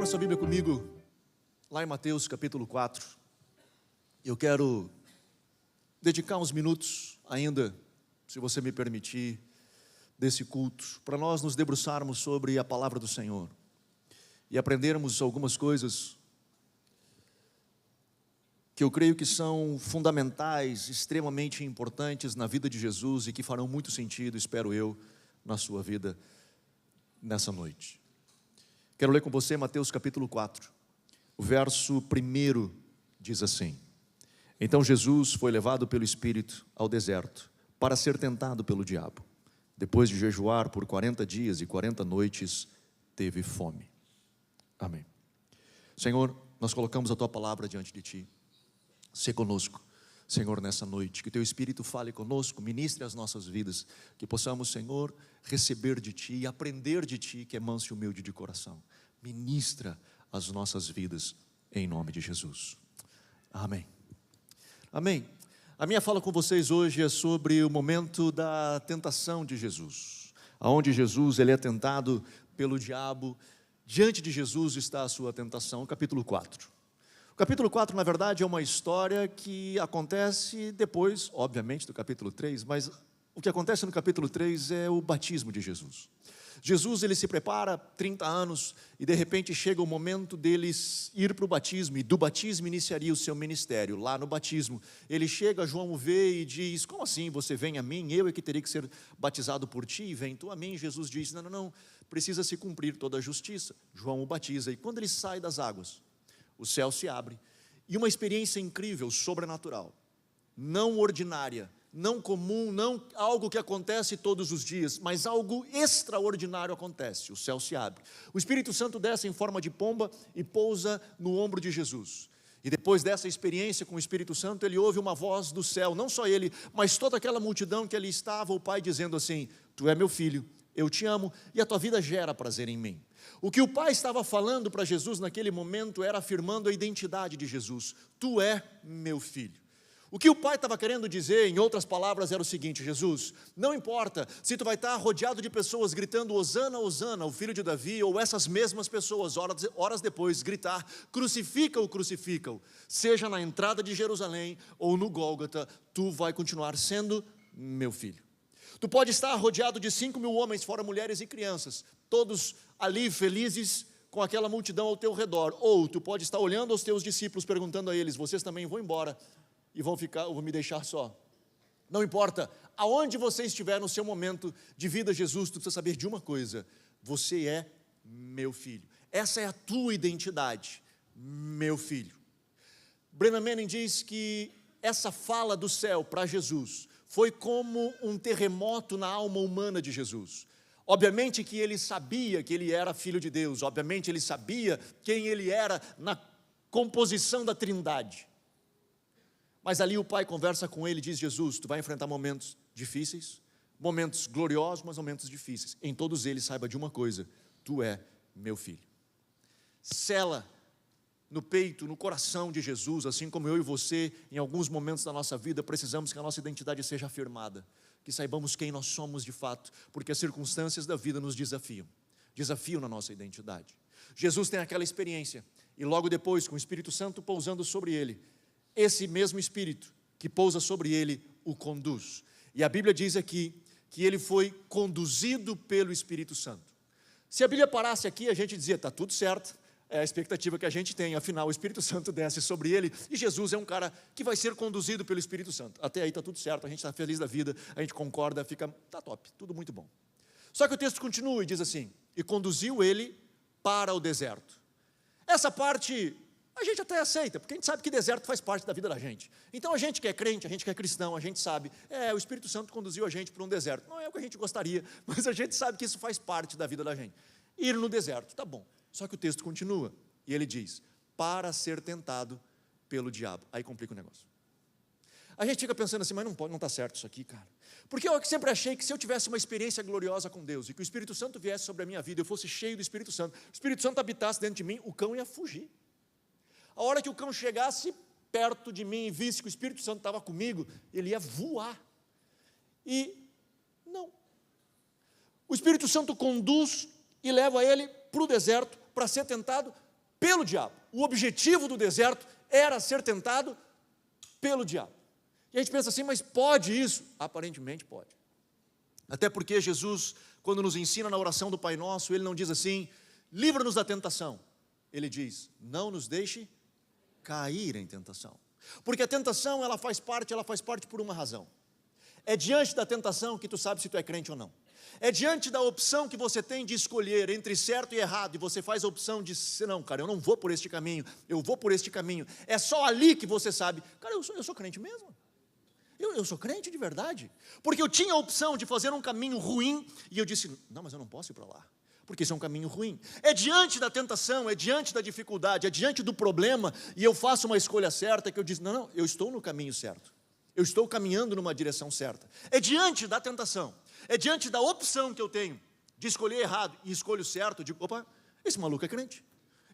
sua Bíblia comigo, lá em Mateus capítulo 4. Eu quero dedicar uns minutos ainda, se você me permitir, desse culto, para nós nos debruçarmos sobre a palavra do Senhor e aprendermos algumas coisas que eu creio que são fundamentais, extremamente importantes na vida de Jesus e que farão muito sentido, espero eu, na sua vida nessa noite. Quero ler com você Mateus capítulo 4, o verso 1 diz assim: Então Jesus foi levado pelo Espírito ao deserto para ser tentado pelo diabo. Depois de jejuar por 40 dias e 40 noites, teve fome. Amém. Senhor, nós colocamos a Tua palavra diante de Ti. Sê conosco, Senhor, nessa noite. Que Teu Espírito fale conosco, ministre as nossas vidas. Que possamos, Senhor, receber de Ti e aprender de Ti, que é manso e humilde de coração. Ministra as nossas vidas, em nome de Jesus. Amém. Amém. A minha fala com vocês hoje é sobre o momento da tentação de Jesus, aonde Jesus ele é tentado pelo diabo. Diante de Jesus está a sua tentação, capítulo 4. O capítulo 4, na verdade, é uma história que acontece depois, obviamente, do capítulo 3, mas o que acontece no capítulo 3 é o batismo de Jesus. Jesus ele se prepara 30 anos e de repente chega o momento deles ir para o batismo, e do batismo iniciaria o seu ministério. Lá no batismo ele chega, João o vê e diz: como assim você vem a mim? Eu é que teria que ser batizado por ti, e vem tu a mim? Jesus diz: não, precisa se cumprir toda a justiça. João o batiza, e quando ele sai das águas, o céu se abre, e uma experiência incrível, sobrenatural, não ordinária, não comum, não algo que acontece todos os dias, mas algo extraordinário acontece. O céu se abre, o Espírito Santo desce em forma de pomba e pousa no ombro de Jesus. E depois dessa experiência com o Espírito Santo, ele ouve uma voz do céu, não só ele, mas toda aquela multidão que ali estava, o Pai dizendo assim: tu é meu filho, eu te amo e a tua vida gera prazer em mim. O que o Pai estava falando para Jesus naquele momento era afirmando a identidade de Jesus: tu é meu filho. O que o Pai estava querendo dizer, em outras palavras, era o seguinte: Jesus, não importa se tu vai estar rodeado de pessoas gritando Hosana, Hosana, o filho de Davi, ou essas mesmas pessoas, horas depois, gritar crucifica-o, crucifica-o, seja na entrada de Jerusalém ou no Gólgota, tu vai continuar sendo meu filho. Tu pode estar rodeado de 5.000 homens, fora mulheres e crianças, todos ali felizes com aquela multidão ao teu redor, ou tu pode estar olhando aos teus discípulos, perguntando a eles: vocês também vão embora e vão me deixar só? Não importa aonde você estiver no seu momento de vida, Jesus, tu precisa saber de uma coisa: você é meu filho. Essa é a tua identidade, meu filho. Brennan Manning diz que essa fala do céu para Jesus foi como um terremoto na alma humana de Jesus. Obviamente que ele sabia que ele era filho de Deus, obviamente ele sabia quem ele era na composição da Trindade. Mas ali o Pai conversa com ele e diz: Jesus, tu vai enfrentar momentos difíceis, momentos gloriosos, mas momentos difíceis. Em todos eles, saiba de uma coisa: tu é meu filho. Sela no peito, no coração de Jesus, assim como eu e você, em alguns momentos da nossa vida, precisamos que a nossa identidade seja afirmada, que saibamos quem nós somos de fato, porque as circunstâncias da vida nos desafiam na nossa identidade. Jesus tem aquela experiência, e logo depois, com o Espírito Santo pousando sobre ele, esse mesmo Espírito que pousa sobre ele o conduz. E a Bíblia diz aqui que ele foi conduzido pelo Espírito Santo. Se a Bíblia parasse aqui, a gente dizia: está tudo certo, é a expectativa que a gente tem, afinal o Espírito Santo desce sobre ele, e Jesus é um cara que vai ser conduzido pelo Espírito Santo. Até aí está tudo certo, a gente está feliz da vida, a gente concorda, está top, tudo muito bom. Só que o texto continua e diz assim: e conduziu ele para o deserto. Essa parte a gente até aceita, porque a gente sabe que deserto faz parte da vida da gente. Então a gente que é crente, a gente que é cristão, a gente sabe, o Espírito Santo conduziu a gente para um deserto. Não é o que a gente gostaria, mas a gente sabe que isso faz parte da vida da gente. Ir no deserto, tá bom. Só que o texto continua, e ele diz: para ser tentado pelo diabo. Aí complica o negócio. A gente fica pensando assim: mas não está certo isso aqui, cara. Porque eu sempre achei que se eu tivesse uma experiência gloriosa com Deus, e que o Espírito Santo viesse sobre a minha vida, eu fosse cheio do Espírito Santo, o Espírito Santo habitasse dentro de mim, o cão ia fugir. A hora que o cão chegasse perto de mim e visse que o Espírito Santo estava comigo, ele ia voar. E não. O Espírito Santo conduz e leva ele para o deserto para ser tentado pelo diabo. O objetivo do deserto era ser tentado pelo diabo. E a gente pensa assim, mas pode isso? Aparentemente pode. Até porque Jesus, quando nos ensina na oração do Pai Nosso, Ele não diz assim, livra-nos da tentação. Ele diz, não nos deixe cair em tentação. Porque a tentação, ela faz parte por uma razão. É diante da tentação que tu sabes se tu é crente ou não. É diante da opção que você tem de escolher entre certo e errado, e você faz a opção de, não, cara, eu não vou por este caminho, eu vou por este caminho. É só ali que você sabe, cara, eu sou crente mesmo. Eu sou crente de verdade. Porque eu tinha a opção de fazer um caminho ruim, e eu disse, não, mas eu não posso ir para lá, porque isso é um caminho ruim. É diante da tentação, é diante da dificuldade, é diante do problema, e eu faço uma escolha certa, que eu disse, não, eu estou no caminho certo. Eu estou caminhando numa direção certa. É diante da tentação, é diante da opção que eu tenho de escolher errado e escolho certo, digo, opa, esse maluco é crente.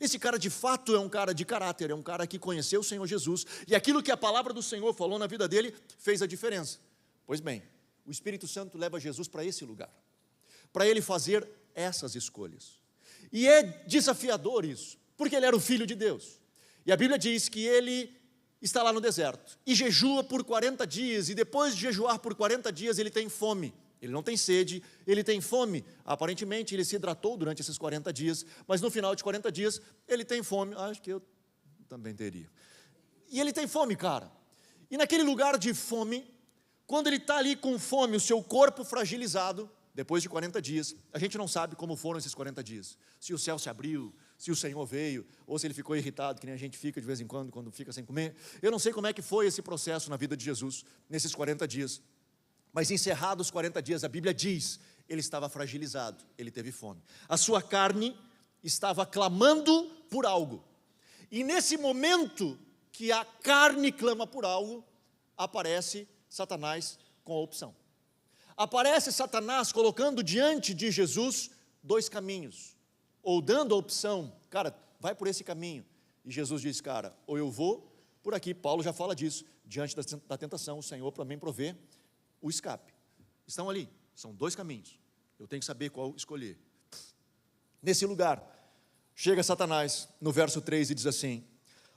Esse cara de fato é um cara de caráter, é um cara que conheceu o Senhor Jesus, e aquilo que a palavra do Senhor falou na vida dele fez a diferença. Pois bem, o Espírito Santo leva Jesus para esse lugar, para ele fazer essas escolhas. E é desafiador isso, porque ele era o Filho de Deus. E a Bíblia diz que ele está lá no deserto, e jejua por 40 dias, e depois de jejuar por 40 dias, ele tem fome. Ele não tem sede, ele tem fome. Aparentemente, ele se hidratou durante esses 40 dias, mas no final de 40 dias, ele tem fome. Acho que eu também teria. E ele tem fome, cara. E naquele lugar de fome, quando ele está ali com fome, o seu corpo fragilizado, depois de 40 dias, a gente não sabe como foram esses 40 dias. Se o céu se abriu, se o Senhor veio, ou se ele ficou irritado, que nem a gente fica de vez em quando fica sem comer. Eu não sei como é que foi esse processo na vida de Jesus, nesses 40 dias. Mas encerrados os 40 dias, a Bíblia diz, ele estava fragilizado, ele teve fome. A sua carne estava clamando por algo. E nesse momento que a carne clama por algo, aparece Satanás com a opção. Aparece Satanás colocando diante de Jesus dois caminhos, ou dando a opção, cara, vai por esse caminho. E Jesus diz, cara, ou eu vou por aqui. Paulo já fala disso, diante da tentação, o Senhor para mim provê o escape. Estão ali, são dois caminhos, eu tenho que saber qual escolher. Nesse lugar, chega Satanás, no verso 3, e diz assim,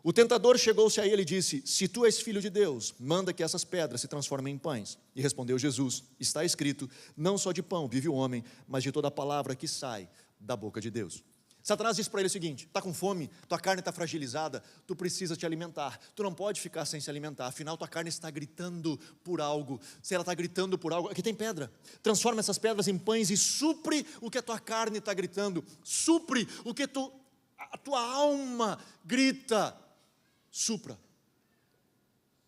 o tentador chegou-se a ele e disse, se tu és filho de Deus, manda que essas pedras se transformem em pães. E respondeu Jesus, está escrito, não só de pão vive o homem, mas de toda a palavra que sai da boca de Deus. Satanás disse para ele o seguinte, está com fome, tua carne está fragilizada, tu precisa te alimentar, tu não pode ficar sem se alimentar, afinal tua carne está gritando por algo, se ela está gritando por algo, aqui tem pedra, transforma essas pedras em pães e supre o que a tua carne está gritando, supre o que a tua alma grita, supra.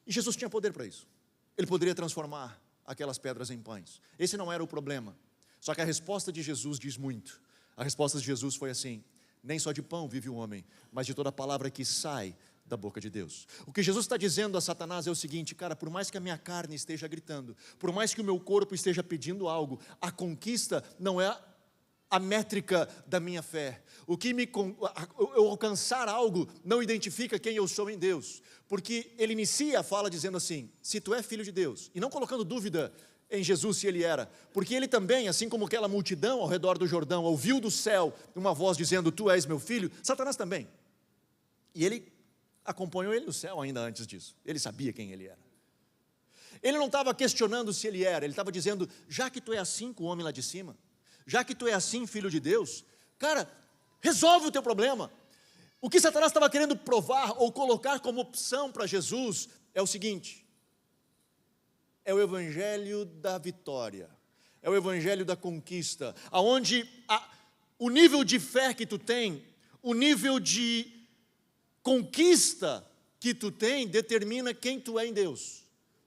E Jesus tinha poder para isso, ele poderia transformar aquelas pedras em pães, esse não era o problema, só que a resposta de Jesus diz muito. A resposta de Jesus foi assim, nem só de pão vive o homem, mas de toda a palavra que sai da boca de Deus. O que Jesus está dizendo a Satanás é o seguinte, cara, por mais que a minha carne esteja gritando, por mais que o meu corpo esteja pedindo algo, a conquista não é a métrica da minha fé. Eu alcançar algo não identifica quem eu sou em Deus, porque ele inicia a fala dizendo assim, se tu é filho de Deus, e não colocando dúvida em Jesus se ele era, porque ele também, assim como aquela multidão ao redor do Jordão, ouviu do céu uma voz dizendo, tu és meu filho, Satanás também, e ele acompanhou ele no céu ainda antes disso, ele sabia quem ele era, ele não estava questionando se ele era, ele estava dizendo, já que tu é assim com o homem lá de cima, já que tu é assim filho de Deus, cara, resolve o teu problema. O que Satanás estava querendo provar ou colocar como opção para Jesus é o seguinte, é o evangelho da vitória, é o evangelho da conquista, aonde o nível de fé que tu tem, o nível de conquista que tu tem, determina quem tu é em Deus.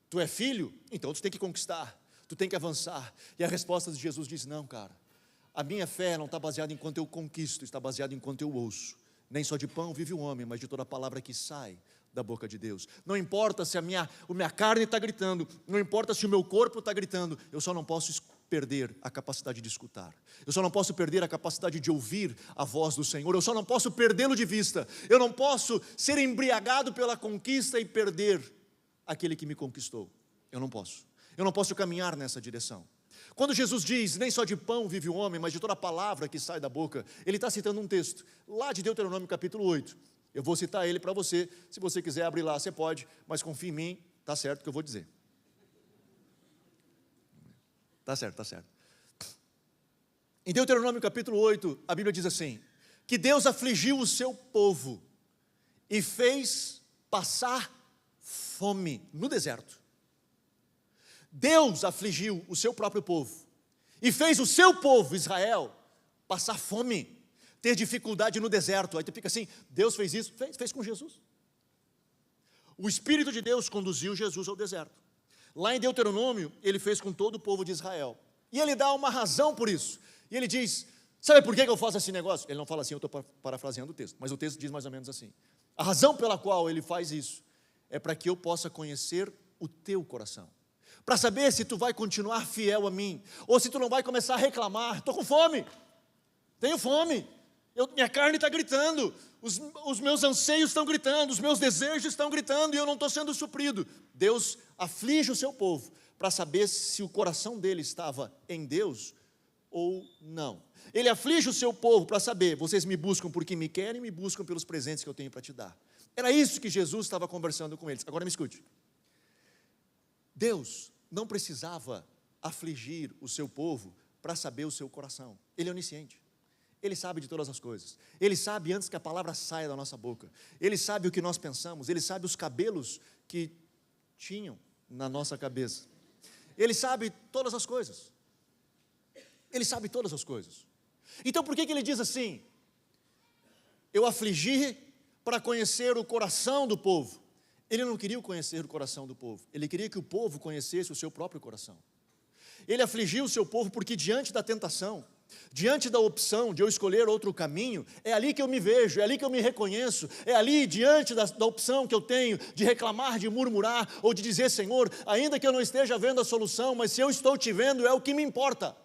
Tu é filho? Então tu tem que conquistar, tu tem que avançar. E a resposta de Jesus diz, não, cara, a minha fé não está baseada em quanto eu conquisto, está baseada em quanto eu ouço. Nem só de pão vive o homem, mas de toda a palavra que sai da boca de Deus. Não importa se a minha carne está gritando, não importa se o meu corpo está gritando, eu só não posso perder a capacidade de escutar, eu só não posso perder a capacidade de ouvir a voz do Senhor, eu só não posso perdê-lo de vista, eu não posso ser embriagado pela conquista e perder aquele que me conquistou, eu não posso caminhar nessa direção. Quando Jesus diz, nem só de pão vive o homem, mas de toda a palavra que sai da boca, ele está citando um texto, lá de Deuteronômio capítulo 8. Eu vou citar ele para você, se você quiser abrir lá, você pode, mas confie em mim, está certo o que eu vou dizer. Está certo, está certo. Em Deuteronômio capítulo 8, a Bíblia diz assim, que Deus afligiu o seu povo e fez passar fome no deserto. Deus afligiu o seu próprio povo e fez o seu povo, Israel, passar fome, ter dificuldade no deserto. Aí tu fica assim, Deus fez isso? Fez com Jesus. O Espírito de Deus conduziu Jesus ao deserto. Lá em Deuteronômio, ele fez com todo o povo de Israel. E ele dá uma razão por isso. E ele diz, sabe por que eu faço esse negócio? Ele não fala assim, eu estou parafraseando o texto, mas o texto diz mais ou menos assim. A razão pela qual ele faz isso é para que eu possa conhecer o teu coração. Para saber se tu vai continuar fiel a mim, ou se tu não vai começar a reclamar, estou com fome, tenho fome, minha carne está gritando, os meus anseios estão gritando, os meus desejos estão gritando e eu não estou sendo suprido. Deus aflige o seu povo para saber se o coração dele estava em Deus ou não. Ele aflige o seu povo para saber, vocês me buscam porque me querem, me buscam pelos presentes que eu tenho para te dar. Era isso que Jesus estava conversando com eles. Agora me escute. Deus não precisava afligir o seu povo para saber o seu coração. Ele é onisciente. Ele sabe de todas as coisas. Ele sabe antes que a palavra saia da nossa boca. Ele sabe o que nós pensamos. Ele sabe os cabelos que tinham na nossa cabeça. Ele sabe todas as coisas. Ele sabe todas as coisas. Então por que ele diz assim? Eu afligi para conhecer o coração do povo. Ele não queria conhecer o coração do povo. Ele queria que o povo conhecesse o seu próprio coração. Ele afligiu o seu povo porque diante da tentação, diante da opção de eu escolher outro caminho, é ali que eu me vejo, é ali que eu me reconheço, é ali diante da opção que eu tenho de reclamar, de murmurar, ou de dizer, Senhor, ainda que eu não esteja vendo a solução, mas se eu estou te vendo é o que me importa.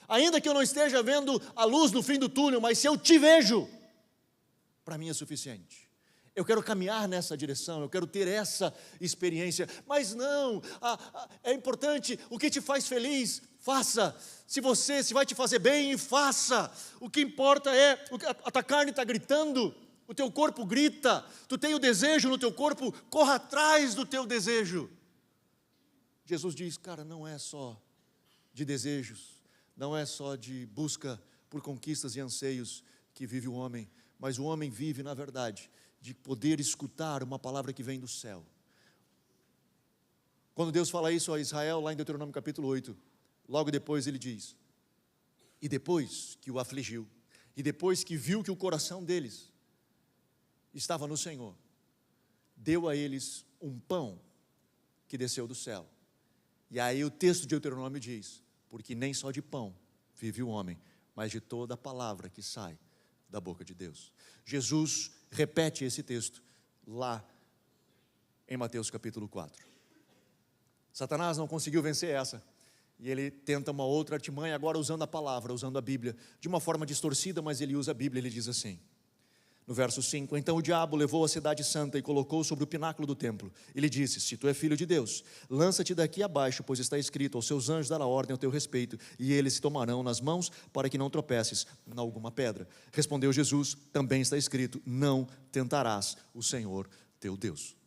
Ainda que eu não esteja vendo a luz no fim do túnel, mas se eu te vejo, para mim é suficiente. Eu quero caminhar nessa direção, eu quero ter essa experiência, mas não, é importante, o que te faz feliz, faça, se vai te fazer bem, faça, o que importa é, a tua carne está gritando, o teu corpo grita, tu tem o desejo no teu corpo, corra atrás do teu desejo. Jesus diz, cara, não é só de desejos, não é só de busca por conquistas e anseios que vive o homem, mas o homem vive, na verdade, de poder escutar uma palavra que vem do céu. Quando Deus fala isso a Israel, lá em Deuteronômio capítulo 8, logo depois ele diz, e depois que o afligiu, e depois que viu que o coração deles estava no Senhor, deu a eles um pão que desceu do céu. E aí o texto de Deuteronômio diz, porque nem só de pão vive o homem, mas de toda a palavra que sai da boca de Deus. Jesus repete esse texto lá em Mateus capítulo 4. Satanás não conseguiu vencer essa, e ele tenta uma outra artimanha, agora usando a palavra, usando a Bíblia, de uma forma distorcida, mas ele usa a Bíblia, ele diz assim, no verso 5, então o diabo levou a cidade santa e colocou sobre o pináculo do templo. Ele disse, se tu é filho de Deus, lança-te daqui abaixo, pois está escrito, aos seus anjos dará ordem ao teu respeito, e eles se tomarão nas mãos para que não tropeces em alguma pedra. Respondeu Jesus, também está escrito, não tentarás o Senhor teu Deus.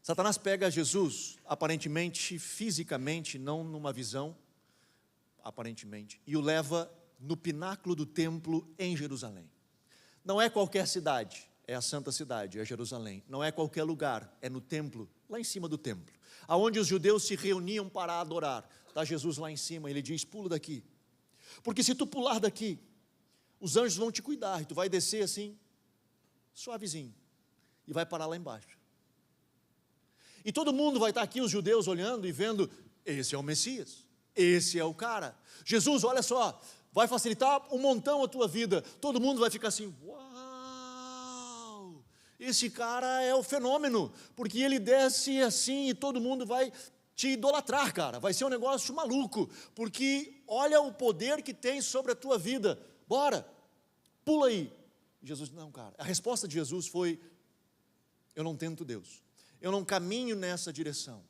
Satanás pega Jesus, aparentemente, fisicamente, não numa visão, aparentemente, e o leva no pináculo do templo em Jerusalém. Não é qualquer cidade, é a santa cidade, é Jerusalém. Não é qualquer lugar, é no templo, lá em cima do templo, aonde os judeus se reuniam para adorar. Está Jesus lá em cima, ele diz, pula daqui, porque se tu pular daqui, os anjos vão te cuidar, e tu vai descer assim, suavezinho, e vai parar lá embaixo. E todo mundo vai estar aqui, os judeus olhando e vendo, esse é o Messias, esse é o cara. Jesus, olha só, vai facilitar um montão a tua vida. Todo mundo vai ficar assim, uau, esse cara é o fenômeno, porque ele desce assim e todo mundo vai te idolatrar, cara. Vai ser um negócio maluco, porque olha o poder que tem sobre a tua vida. Bora, pula aí. Jesus, não, cara. A resposta de Jesus foi, eu não tento Deus. Eu não caminho nessa direção.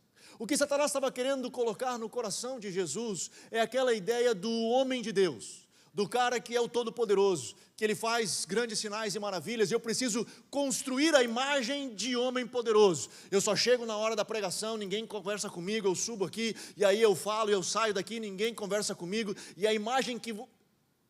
O que Satanás estava querendo colocar no coração de Jesus é aquela ideia do homem de Deus, do cara que é o Todo-Poderoso, que ele faz grandes sinais e maravilhas, e eu preciso construir a imagem de homem poderoso. Eu só chego na hora da pregação, ninguém conversa comigo, eu subo aqui, e aí eu falo, eu saio daqui, ninguém conversa comigo, e a imagem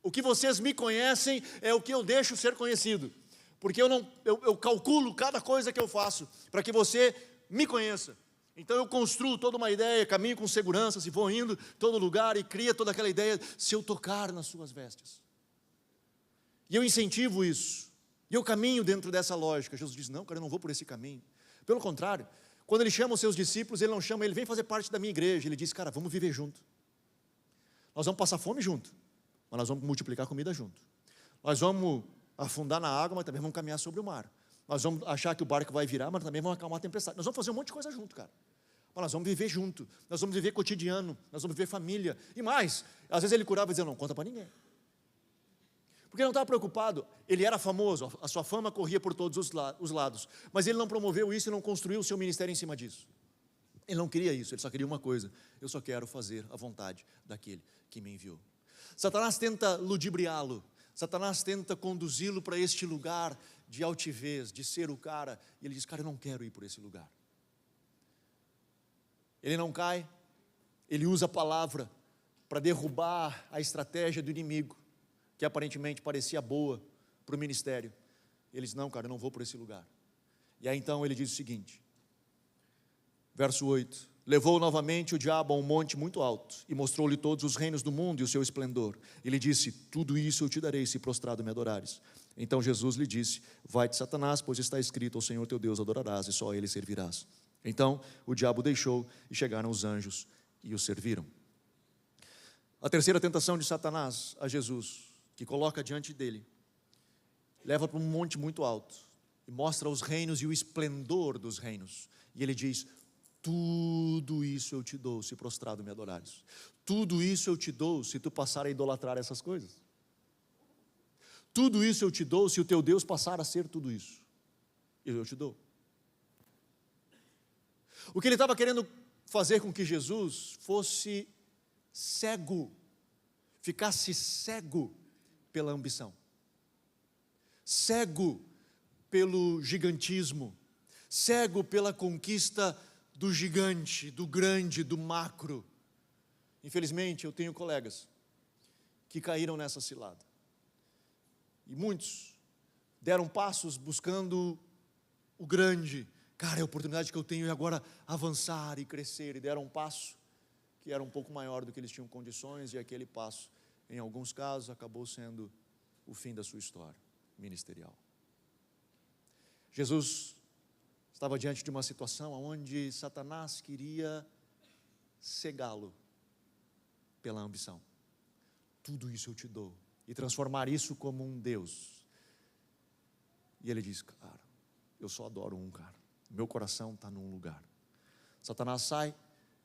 o que vocês me conhecem é o que eu deixo ser conhecido, porque eu calculo cada coisa que eu faço, para que você me conheça. Então eu construo toda uma ideia, caminho com segurança, se vou indo todo lugar e cria toda aquela ideia, se eu tocar nas suas vestes. E eu incentivo isso, e eu caminho dentro dessa lógica. Jesus diz, não, cara, eu não vou por esse caminho. Pelo contrário, quando ele chama os seus discípulos, ele não chama, ele vem fazer parte da minha igreja, ele diz, cara, vamos viver junto. Nós vamos passar fome junto, mas nós vamos multiplicar comida junto. Nós vamos afundar na água, mas também vamos caminhar sobre o mar. Nós vamos achar que o barco vai virar, mas também vamos acalmar a tempestade. Nós vamos fazer um monte de coisa junto, cara. Mas nós vamos viver junto, nós vamos viver cotidiano, nós vamos viver família. E mais, às vezes ele curava e dizia, não conta para ninguém. Porque ele não estava preocupado, ele era famoso, a sua fama corria por todos os lados. Mas ele não promoveu isso e não construiu o seu ministério em cima disso. Ele não queria isso, ele só queria uma coisa, eu só quero fazer a vontade daquele que me enviou. Satanás tenta ludibriá-lo, Satanás tenta conduzi-lo para este lugar de altivez, de ser o cara, e ele diz, cara, eu não quero ir por esse lugar. Ele não cai, ele usa a palavra para derrubar a estratégia do inimigo, que aparentemente parecia boa para o ministério. Ele diz, não, cara, eu não vou por esse lugar. E aí então ele diz o seguinte, verso 8, levou novamente o diabo a um monte muito alto, e mostrou-lhe todos os reinos do mundo e o seu esplendor. Ele disse, tudo isso eu te darei, se prostrado me adorares. Então Jesus lhe disse, vai-te Satanás, pois está escrito, ao Senhor teu Deus adorarás, e só a ele servirás. Então o diabo deixou, e chegaram os anjos, e o serviram. A terceira tentação de Satanás a Jesus, que coloca diante dele, leva para um monte muito alto, e mostra os reinos e o esplendor dos reinos. E ele diz, tudo isso eu te dou, se prostrado me adorares. Tudo isso eu te dou, se tu passar a idolatrar essas coisas. Tudo isso eu te dou, se o teu Deus passar a ser tudo isso. Eu te dou. O que ele estava querendo fazer com que Jesus fosse cego, ficasse cego pela ambição, cego pelo gigantismo, cego pela conquista do gigante, do grande, do macro. Infelizmente, eu tenho colegas que caíram nessa cilada. E muitos deram passos buscando o grande. Cara, é a oportunidade que eu tenho agora avançar e crescer. E deram um passo que era um pouco maior do que eles tinham condições. E aquele passo, em alguns casos, acabou sendo o fim da sua história ministerial. Jesus estava diante de uma situação onde Satanás queria cegá-lo pela ambição. Tudo isso eu te dou. E transformar isso como um Deus. E ele diz, cara, eu só adoro um cara. Meu coração está num lugar. Satanás sai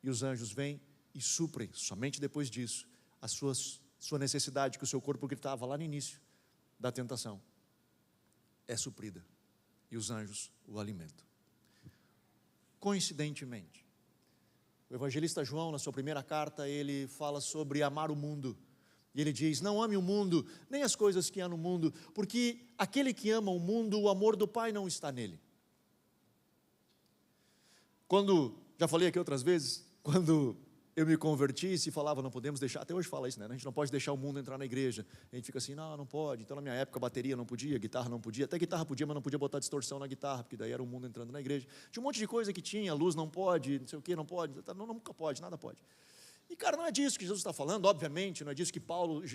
e os anjos vêm e suprem, somente depois disso, a sua necessidade que o seu corpo gritava lá no início da tentação. É suprida. E os anjos o alimentam. Coincidentemente, o evangelista João, na sua primeira carta, ele fala sobre amar o mundo. E ele diz, não ame o mundo, nem as coisas que há no mundo, porque aquele que ama o mundo, o amor do Pai não está nele. Já falei aqui outras vezes, quando eu me converti, se falava, não podemos deixar, até hoje fala isso, né? A gente não pode deixar o mundo entrar na igreja. A gente fica assim, não pode. Então na minha época, bateria não podia, guitarra não podia, até guitarra podia, mas não podia botar distorção na guitarra, porque daí era o mundo entrando na igreja. Tinha um monte de coisa que tinha, luz não pode, não sei o que, não pode, nunca pode, nada pode. E cara, não é disso que Jesus está falando, obviamente, não é disso que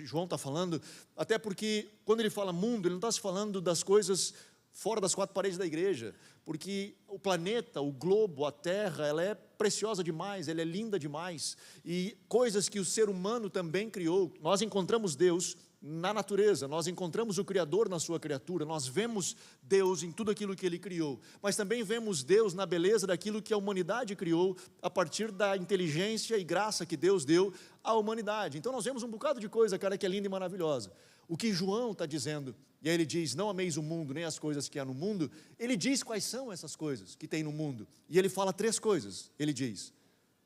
João está falando, até porque quando ele fala mundo, ele não está se falando das coisas fora das quatro paredes da igreja, porque o planeta, o globo, a terra, ela é preciosa demais, ela é linda demais, e coisas que o ser humano também criou. Nós encontramos Deus na natureza, nós encontramos o Criador na sua criatura, nós vemos Deus em tudo aquilo que Ele criou, mas também vemos Deus na beleza daquilo que a humanidade criou, a partir da inteligência e graça que Deus deu à humanidade. Então nós vemos um bocado de coisa, cara, que é linda e maravilhosa. O que João está dizendo, e aí ele diz, não ameis o mundo, nem as coisas que há no mundo, ele diz quais são essas coisas que tem no mundo, e ele fala três coisas. Ele diz,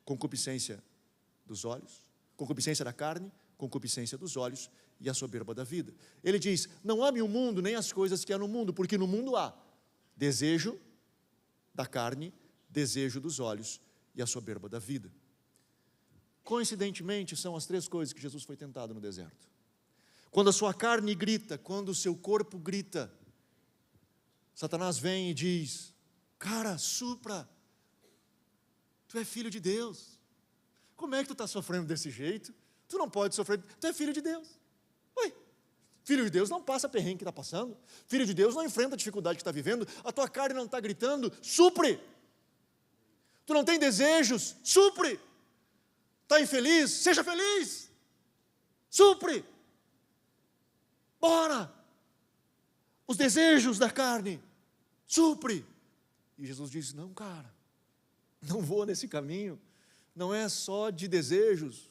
concupiscência dos olhos, concupiscência da carne, concupiscência dos olhos e a soberba da vida. Ele diz, não ame o mundo nem as coisas que há no mundo, porque no mundo há desejo da carne, desejo dos olhos e a soberba da vida. Coincidentemente, são as três coisas que Jesus foi tentado no deserto. Quando a sua carne grita, quando o seu corpo grita, Satanás vem e diz, cara, supra, tu é filho de Deus. Como é que tu está sofrendo desse jeito? Tu não pode sofrer, tu é filho de Deus. Ué, filho de Deus não passa perrengue que está passando. Filho de Deus não enfrenta a dificuldade que está vivendo. A tua carne não está gritando, supre. Tu não tem desejos, supre. Está infeliz, seja feliz. Supre. Bora. Os desejos da carne, supre. E Jesus diz, não, cara, não vou nesse caminho. Não é só de desejos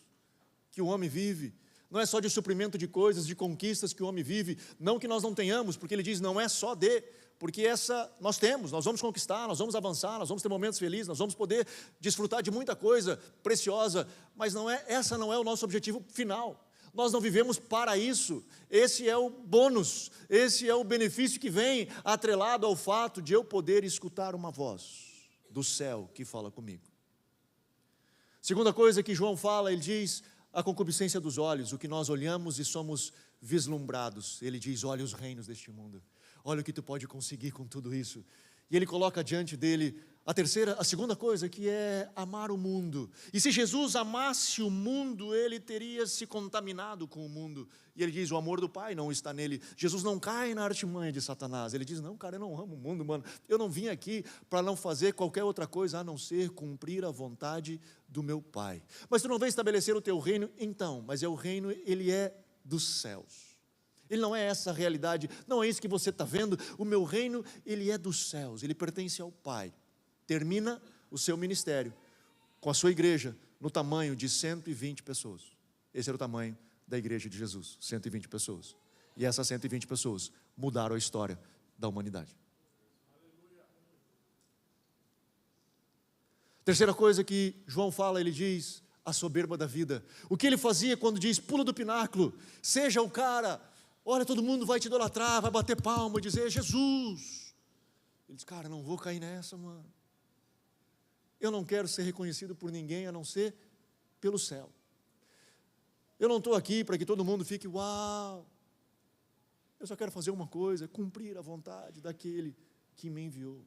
que o homem vive, não é só de suprimento de coisas, de conquistas que o homem vive, não que nós não tenhamos, porque ele diz, não é só de, porque essa nós temos, nós vamos conquistar, nós vamos avançar, nós vamos ter momentos felizes, nós vamos poder desfrutar de muita coisa preciosa, mas essa não é o nosso objetivo final. Nós não vivemos para isso, esse é o bônus, esse é o benefício que vem atrelado ao fato de eu poder escutar uma voz do céu que fala comigo. Segunda coisa que João fala, ele diz, a concupiscência dos olhos, o que nós olhamos e somos vislumbrados. Ele diz, olha os reinos deste mundo, olha o que tu pode conseguir com tudo isso. E ele coloca diante dele a segunda coisa, que é amar o mundo. E se Jesus amasse o mundo, ele teria se contaminado com o mundo. E ele diz, o amor do Pai não está nele. Jesus não cai na artimanha de Satanás. Ele diz, não, cara, eu não amo o mundo, mano. Eu não vim aqui para não fazer qualquer outra coisa, a não ser cumprir a vontade do meu Pai. Mas tu não vem estabelecer o teu reino? Então, mas o reino, ele é dos céus. Ele não é essa a realidade, não é isso que você está vendo. O meu reino, ele é dos céus, ele pertence ao Pai. Termina o seu ministério com a sua igreja no tamanho de 120 pessoas. Esse era o tamanho da igreja de Jesus, 120 pessoas. E essas 120 pessoas mudaram a história da humanidade. Terceira coisa que João fala, ele diz, a soberba da vida. O que ele fazia quando diz, pula do pináculo, seja o cara, olha, todo mundo vai te idolatrar, vai bater palma e dizer, Jesus. Ele diz, cara, não vou cair nessa, mano. Eu não quero ser reconhecido por ninguém, a não ser pelo céu. Eu não estou aqui para que todo mundo fique, uau. Eu só quero fazer uma coisa, cumprir a vontade daquele que me enviou.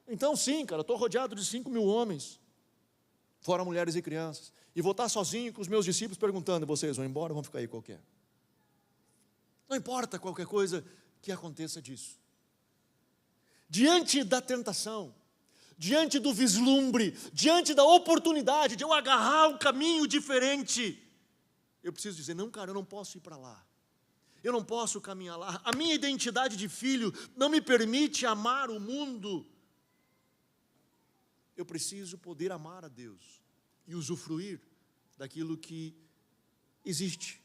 Então sim, cara, eu estou rodeado de 5.000 homens, fora mulheres e crianças, e vou estar sozinho com os meus discípulos perguntando, vocês vão embora ou vão ficar aí qualquer? Não importa qualquer coisa que aconteça disso. Diante da tentação, diante do vislumbre, diante da oportunidade de eu agarrar um caminho diferente, eu preciso dizer, não, cara, eu não posso ir para lá, eu não posso caminhar lá, a minha identidade de filho não me permite amar o mundo, eu preciso poder amar a Deus e usufruir daquilo que existe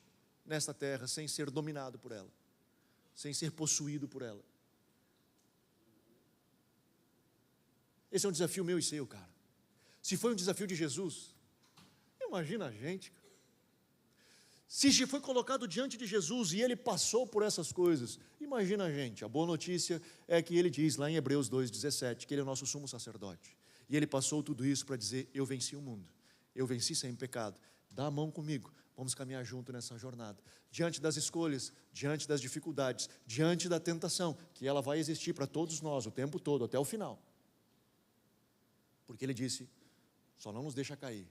nesta terra, sem ser dominado por ela, sem ser possuído por ela. Esse é um desafio meu e seu, cara. Se foi um desafio de Jesus, imagina a gente, cara. Se foi colocado diante de Jesus e ele passou por essas coisas, imagina a gente. A boa notícia é que ele diz lá em Hebreus 2,17, que ele é o nosso sumo sacerdote. E ele passou tudo isso para dizer, eu venci o mundo, eu venci sem pecado, dá a mão comigo, vamos caminhar junto nessa jornada. Diante das escolhas, diante das dificuldades, diante da tentação, que ela vai existir para todos nós o tempo todo, até o final. Porque ele disse, só não nos deixa cair.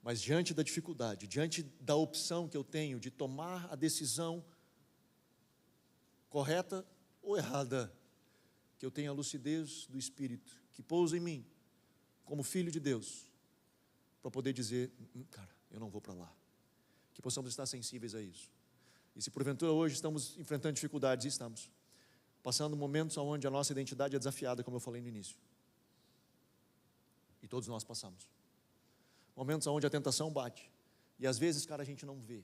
Mas diante da dificuldade, diante da opção que eu tenho de tomar a decisão correta ou errada, que eu tenha a lucidez do Espírito, que pousa em mim, como filho de Deus, para poder dizer, cara, eu não vou para lá. Que possamos estar sensíveis a isso. E se porventura hoje estamos enfrentando dificuldades, e estamos, passando momentos onde a nossa identidade é desafiada, como eu falei no início. E todos nós passamos. Momentos onde a tentação bate. E às vezes, cara, a gente não vê.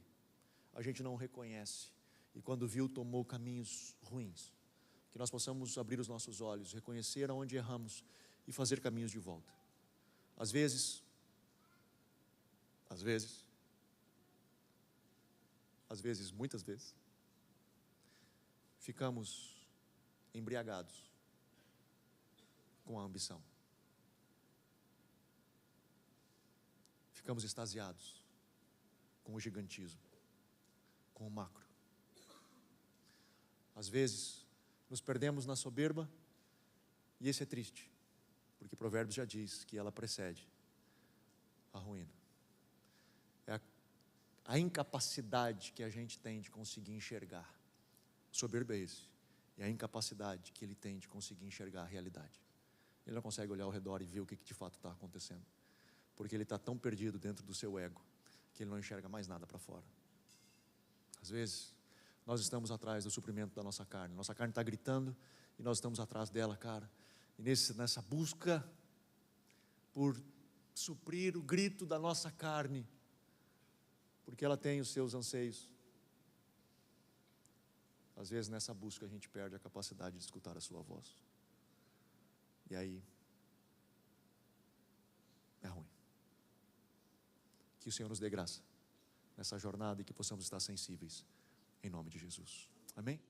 A gente não reconhece. E quando viu, tomou caminhos ruins. Que nós possamos abrir os nossos olhos, reconhecer aonde erramos e fazer caminhos de volta. Às vezes, Às vezes, muitas vezes, ficamos embriagados com a ambição. Ficamos extasiados com o gigantismo, com o macro. Às vezes, nos perdemos na soberba, e esse é triste, porque Provérbios já diz que ela precede a ruína. É a incapacidade que a gente tem de conseguir enxergar. Soberba é esse. E a incapacidade que ele tem de conseguir enxergar a realidade. Ele não consegue olhar ao redor e ver o que de fato está acontecendo. Porque ele está tão perdido dentro do seu ego, que ele não enxerga mais nada para fora. Às vezes, nós estamos atrás do suprimento da nossa carne. Nossa carne está gritando e nós estamos atrás dela, cara. E nessa busca por suprir o grito da nossa carne, porque ela tem os seus anseios. Às vezes nessa busca a gente perde a capacidade de escutar a sua voz. E aí é ruim. Que o Senhor nos dê graça nessa jornada e que possamos estar sensíveis em nome de Jesus. Amém?